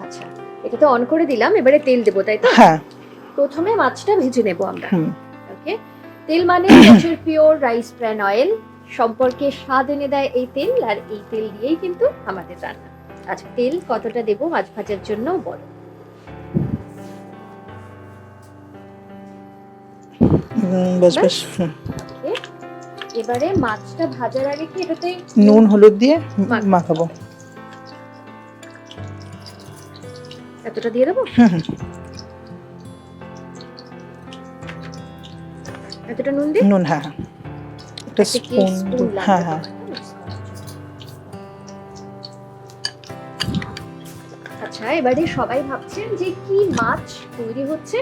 আচ্ছা, এটা তো অন করে দিলাম, এবারে তেল দেবো তাই তো? হ্যাঁ, প্রথমে মাছটা ভেজে নেব আমরা। ওকে, তেল মানে হচ্ছে পিওর রাইস ব্র্যান অয়েল, সম্পর্কে স্বাদ এনে দেয় এই তেল, আর এই তেল দিয়েই কিন্তু আমাদের রান্না। আচ্ছা, তেল কতটা দেব মাছ ভাজার জন্য বলো? বেশ বেশ। ওকে, এবারে মাছটা ভাজার আগে কি এটাতে নুন হলুদ দিয়ে মাখাবো। এতটা দিয়ে দেবো? এতটা নুন দিয়ে? নুন, হ্যাঁ হ্যাঁ, একটা স্পুন। হ্যাঁ হ্যাঁ। আচ্ছা, এবারে সবাই ভাবছেন যে কি মাছ তৈরি হচ্ছে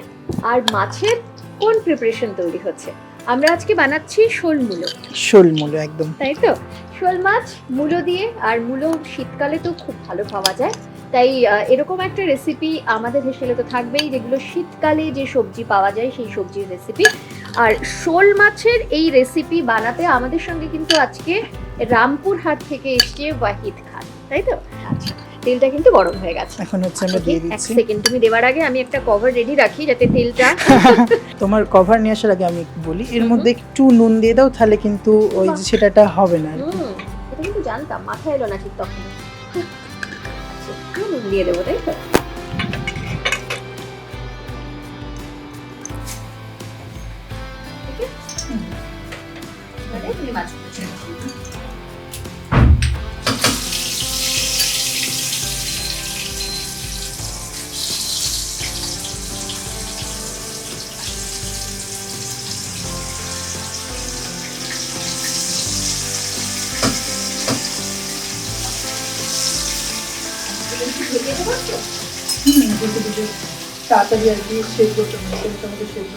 আর মাছের কোন প্রিপারেশন তৈরি হচ্ছে। আমরা আজকে বানাচ্ছি শোল মূলো। শোল মূলো একদম, তাই তো? শোল মাছ মূলো দিয়ে, আর মূলো শীতকালে তো খুব ভালো পাওয়া যায়, তাই এরকম একটা রেসিপি আমাদের হেসেলে তো থাকবেই, যেগুলো শীতকালে যে সবজি পাওয়া যায় সেই সবজির রেসিপি। আর শোল মাছের এই রেসিপি বানাতে আমাদের সঙ্গে কিন্তু আজকে রামপুরহাট থেকে এসছে ওয়াহিদ খান, তাই তো? আচ্ছা, তেলটা কিন্তু গরম হয়ে গেছে, এখন হচ্ছে আমরা দিয়ে দিচ্ছি। এক সেকেন্ড, তুমি দেওয়ার আগে আমি একটা কভার রেডি রাখি যাতে তেলটা তোমার কভার নিয়ে আসার আগে আমি একটু বলি, এর মধ্যে একটু নুন দিয়ে দাও, তাহলে কিন্তু ওই যে সেটাটা হবে না। এটা কিন্তু জানতাম, মাথায় এলো না ঠিক তখন। আচ্ছা, একটু নুন দিয়ে দেবো তাই তো? তুমি মাছ তাড়াতাড়ি আর কি সেদ্ধ করতে সেদ্ধ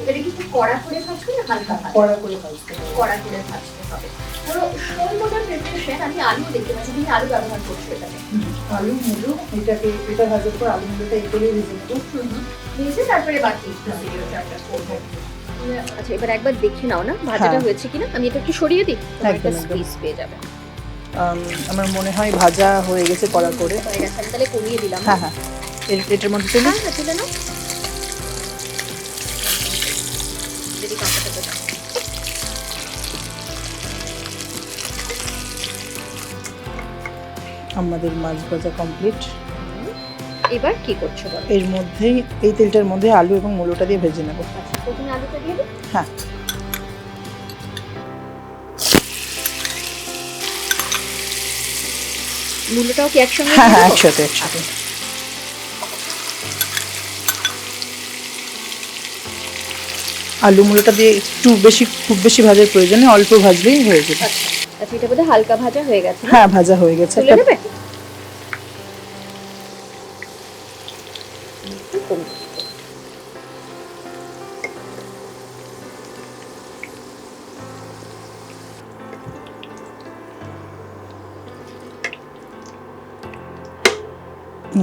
এটা কি খুব কড়া করে ভাজবে না হালকা কড়া করে ভাজতে হবে? কড়া করে ভাজতে হবে। পুরো শোল মোটার প্রিপারেশন, আমি আলু দেখতে পাচ্ছি, তুমি আলু ব্যবহার করছো এটাতে? আলু মুলো, এটা ভাজার পর আলু মুলোটা এগুলোই ভেজে নেবো। ভেজে তারপরে বাকি ভিডিওটা করবো। আচ্ছা, এবার একবার দেখে নাও না ভাজাটা হয়েছে কিনা, আমি এটা একটু সরিয়ে দিই, একটা স্পেস পেয়ে যাবে। আমার মনে হয় ভাজা হয়ে গেছে কড়া করে। হয়ে গেছে, আমি তাহলে কমিয়ে দিলাম। হ্যাঁ হ্যাঁ, এটার মধ্যে তুলে তুলে নাও। যদি কাঁচাটা দাও। আমাদের মাছ ভাজা কমপ্লিট। এবার কি করছো বলো? এর মধ্যেই এই তেলটার মধ্যে আলু এবং মূলোটা দিয়ে ভেজে নেব। আচ্ছা, প্রথমে আলুটা দিয়ে দিই। হ্যাঁ, মূলোটাও কি একসঙ্গে? হ্যাঁ হ্যাঁ, একসাথে একসাথে। আলু মূলোটা দিয়ে একটু বেশি, খুব বেশি ভাজার প্রয়োজন নেই, অল্প ভাজলেই হয়ে যাবে। আচ্ছা, এটা বোধহয় হালকা ভাজা হয়ে গেছে। হ্যাঁ, ভাজা হয়ে গেছে। তুলে নেবে?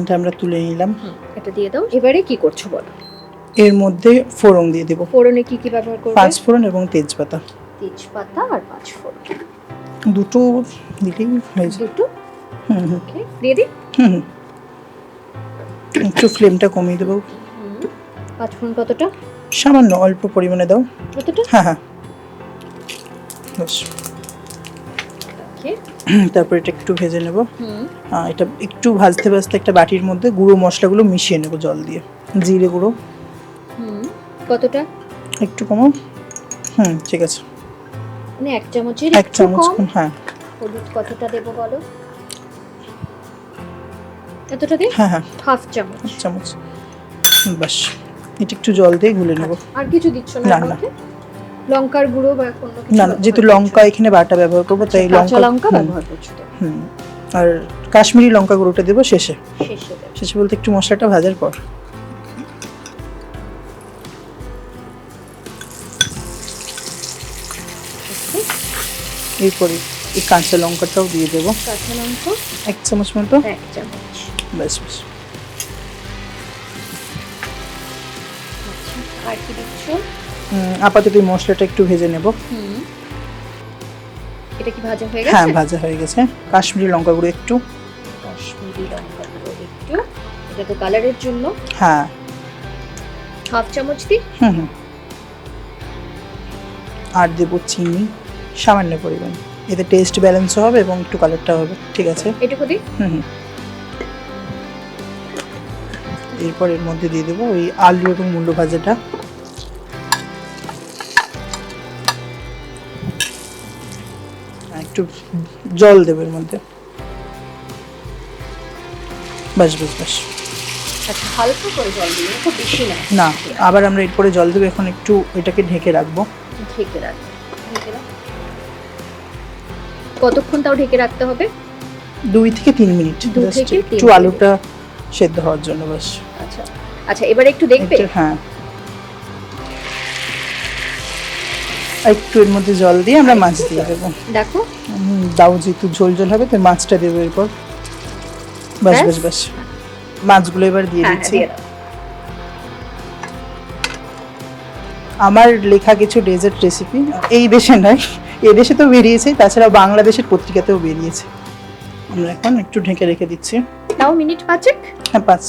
এটা আমরা তুলে নিলাম। এটা দিয়ে দাও। এবারে কি করছো বলো? এর মধ্যে ফোড়ন দিয়ে দেব। ফোড়নে কি কি ব্যবহার করবে? 5 ফোড়ন এবং তেজপাতা। তেজপাতা আর 5 ফোড়ন দুটো দিলেই হয়ে যাবে। দুটো? ওকে, দিয়ে দিই। একটু ফ্লেমটা কমিয়ে দেবো। 5 ফোড়ন কতটা? সামান্য অল্প পরিমাণে দাও। কতটা? হ্যাঁ হ্যাঁ, বাস। ওকে, তারপর এটা একটু ভেজে নেব। এটা একটু ভাজতে ভাজতে একটা বাটির মধ্যে গুঁড়ো মশলাগুলো মিশিয়ে নেব জল দিয়ে। জিরে গুঁড়ো কতটা? একটু কমো। ঠিক আছে, মানে 1 চামচের 1 চামচ কম। হ্যাঁ, হলুদ কতটা দেব বলো? এতটা দিই? হ্যাঁ হ্যাঁ, হাফ চামচ। 1 চামচ, বাস। এটা একটু জল দিয়ে গুলে নেব। আর কিছু দিচ্ছ না? না, লঙ্কার গুঁড়ো বা কোনো কিছু? না, যেহেতু লঙ্কা এখানে বাটা ব্যবহার করব তাই লঙ্কা ব্যবহার করছো। আর কাশ্মীরি লঙ্কা গুঁড়োটা দেব শেষে। শেষে বলতে একটু মশলাটা ভাজার পর। এরপরে এই কাঁচা লঙ্কাটাও দিয়ে দেব। কাঁচা লঙ্কা 1 চামচ মতো। 1 চামচ, ব্যাস ব্যাস। আর কি দিচ্ছ? আপাতত এই মশলাটা একটু ভেজে নেব। এটা কি ভাজা হয়ে গেছে? হ্যাঁ, ভাজা হয়ে গেছে। কাশ্মীরি লঙ্কা গুঁড়ো একটু। কাশ্মীরি লঙ্কা গুঁড়ো একটু। এটা তো কালারের জন্য। হ্যাঁ, হাফ চামচ দিই। হুম। আর দেবো চিনি সামান্য পরিমাণ, এতে টেস্ট ব্যালেন্সও হবে এবং একটু কালারটা হবে। ঠিক আছে, এটুকু দিই। হুম। এরপর এর মধ্যে দিয়ে দেবো ওই আলু এবং মুলো ভাজাটা। একটু জল দেবো এর মধ্যে। বাস বাস বাস। আচ্ছা, হালকা করে জল দিই, খুব বেশি না। না, আবার আমরা এরপরে জল দেবো। এখন একটু এটাকে ঢেকে রাখবো। ঢেকে রাখ। কতক্ষণ তাও ঢেকে রাখতে হবে? 2 থেকে 3 মিনিট, 2 থেকে 3 একটু আলুটা সেদ্ধ হওয়ার জন্য বাস। আচ্ছা আচ্ছা, এবারে একটু দেখবে। হ্যাঁ, একটু এর মধ্যে জল দিয়ে আমরা মাছ দিয়ে দেবো। দেখো, দাও, যেহেতু ঝোল ঝোল হবে তো মাছটা দেবো এরপর। বাস বাস বাস, মাছগুলো এবার দিয়ে দিচ্ছি। আমার লেখা কিছু ডেজার্ট রেসিপি এই দেশে নয়, এই দেশে তো বেরিয়েছে, তাছাড়া বাংলাদেশের পত্রিকাতেও বেরিয়েছে। আমরা এখন একটু ঢেকে রেখে দিচ্ছি। তাও মিনিট 5। হ্যাঁ, 5।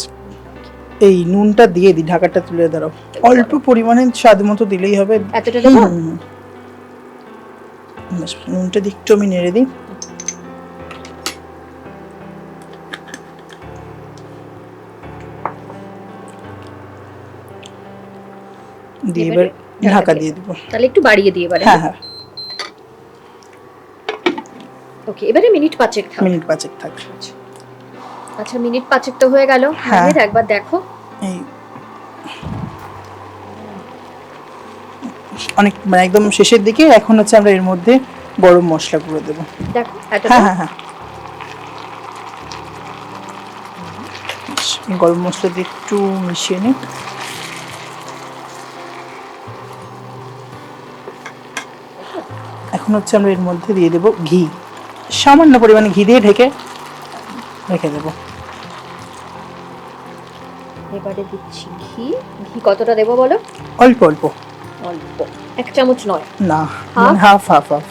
এই নুনটা দিয়ে দিই, ঢাকাটা তুলে দাঁড়াও। অল্প পরিমাণে স্বাদ মতো দিলেই হবে। এতটা দেবো? নুনটা দিয়ে একটু আমি নেড়ে দিই। দিয়ে এবার ঢাকা দিয়ে দিব। তাহলে একটু বাড়িয়ে দিয়ে এবারে। হ্যাঁ হ্যাঁ, ওকে, এবারে মিনিট 5 থাক। মিনিট 5 থাক। আচ্ছা, মিনিট 5 তো হয়ে গেল। আমাদের একবার দেখো, এই অনেক মানে একদম শেষের দিকে। এখন হচ্ছে আমরা এর মধ্যে গরম মশলা গুঁড়ো দেব। দেখো, হ্যাঁ হ্যাঁ হ্যাঁ, গরম মশলা দিয়ে একটু মিশিয়ে নিই। এখন হচ্ছে আমরা এর মধ্যে দিয়ে দেব ঘি, সামান্য পরিমাণে ঘি দিয়ে ঢেকে রেখে দেব। এবারে দিচ্ছি ঘি। ঘি কতটা দেবো বলো? অল্প অল্প। অল্প, 1 চামচ নয়। না, হাফ হাফ হাফ।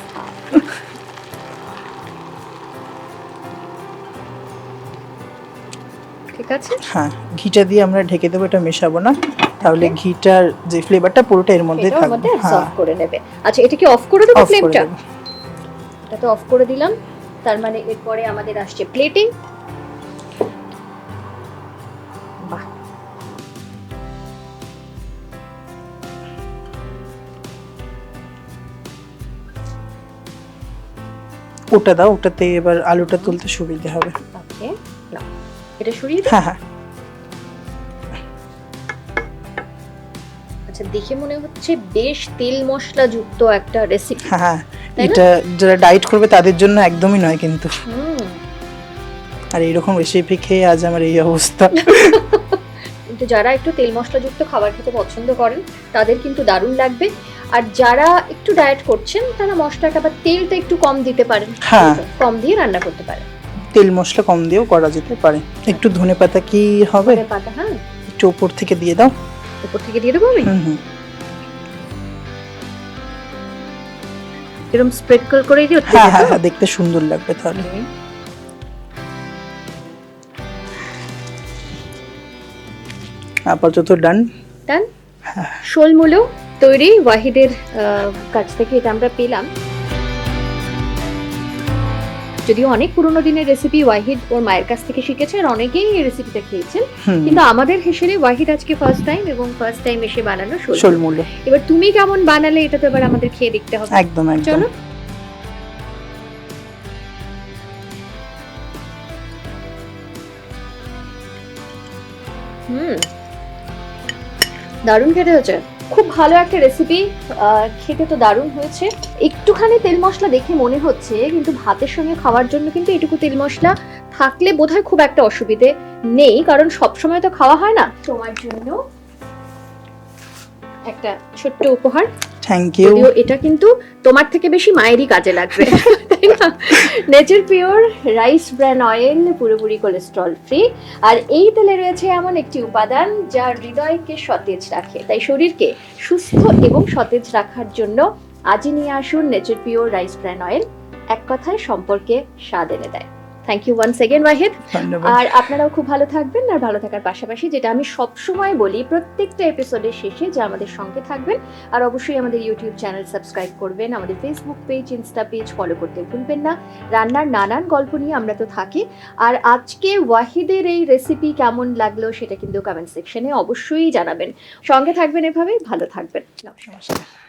ঠিক আছে। হ্যাঁ, ঘিটা দিয়ে আমরা ঢেকে দেবো, এটা মেশাবো না, তাহলে ঘিটার যে ফ্লেভারটা পুরোটা এর মধ্যে থাকবে। হ্যাঁ, করে নেবে। আচ্ছা, এটা কি অফ করে দেবো ফ্লেমটা? এটা তো অফ করে দিলাম। তার মানে এরপরে আমাদের আসছে প্লেটিং। বাহ, ওটা দাও, ওটাতে এবার আলুটা তুলতে সুবিধা হবে। ওকে, না এটা সরিয়ে দাও। হ্যাঁ হ্যাঁ। আচ্ছা, দেখে মনে হচ্ছে বেশ তেল মশলা যুক্ত একটা রেসিপি। হ্যাঁ, এটা যারা ডায়েট করবে তাদের জন্য একদমই নয় কিন্তু। আর এইরকম রেসিপি খেয়ে আজ আমার এই অবস্থা। কিন্তু যারা একটু তেল মশলা যুক্ত খাবার খেতে পছন্দ করেন তাদের কিন্তু দারুণ লাগবে। আর যারা একটু ডায়েট করছেন তারা মশলাটা বা তেলটা একটু কম দিতে পারেন। হ্যাঁ, কম দিয়ে রান্না করতে পারেন। তেল মশলা কম দিয়েও করা যেতে পারে। একটু ধনেপাতা কি হবে? ধনেপাতা, হ্যাঁ, একটু উপর থেকে দিয়ে দাও। উপর থেকে দিয়ে দেবো আমি। এরকম স্প্রেডকল করে দিও। হ্যাঁ হ্যাঁ, দেখতে সুন্দর লাগবে তাহলে। আপাতত ডান। শোল মূলো তৈরি ওয়াহিদের কাছ থেকে এটা আমরা পেলাম। যদিও অনেক পুরোনো দিনের রেসিপি ওয়াহিদ ওর মায়ের কাছ থেকে শিখেছে, আর অনেকেই এই রেসিপিটা খেয়েছেন, কিন্তু আমাদের হেসেলে ওয়াহিদ আজকে ফার্স্ট টাইম, এবং ফার্স্ট টাইম এসে বানানো শোল মূলো। এবার তুমি কেমন বানালে এটা তো এবার আমাদের খেয়ে দেখতে হবে। একদম একদম। চলো। দারুণ খেতে হয়েছে, খুব ভালো একটা রেসিপি। খেতে তো দারুণ হয়েছে। একটুখানি তেল মশলা দেখে মনে হচ্ছে, কিন্তু ভাতের সঙ্গে খাওয়ার জন্য কিন্তু এটুকু তেল মশলা থাকলে বোধহয় খুব একটা অসুবিধে নেই, কারণ সবসময় তো খাওয়া হয় না। তোমার জন্য একটা ছোট্ট উপহার। Thank you. এটা কিন্তু তোমার থেকে বেশি মায়েরই কাজে লাগবে, তাই না? Nature pure rice bran oil, পুরোপুরি কোলেস্ট্রল ফ্রি। আর এই তেলে রয়েছে এমন একটি উপাদান যা হৃদয়কে সতেজ রাখে, তাই শরীরকে সুস্থ এবং সতেজ রাখার জন্য আজই নিয়ে আসুন nature pure rice bran oil. এক কথায় সম্পর্কে স্বাদ এনে দেয়। Thank you once again Wahid. ধন্যবাদ। আর আপনারাও খুব ভালো থাকবেন, আর ভালো থাকার পাশাপাশি যেটা আমি সবসময় বলি প্রত্যেকটা এপিসোডের শেষে, যে আমাদের সঙ্গে থাকবেন আর অবশ্যই আমাদের ইউটিউব চ্যানেল সাবস্ক্রাইব করবেন, আমাদের Facebook page, Insta page follow করতে ভুলবেন না। রান্নার নানান গল্প নিয়ে আমরা তো থাকি। আর আজকে ওয়াহিদের এই রেসিপি কেমন লাগলো সেটা কিন্তু কমেন্ট সেকশনে অবশ্যই জানাবেন। সঙ্গে থাকবেন, এভাবেই ভালো থাকবেন। নমস্কার।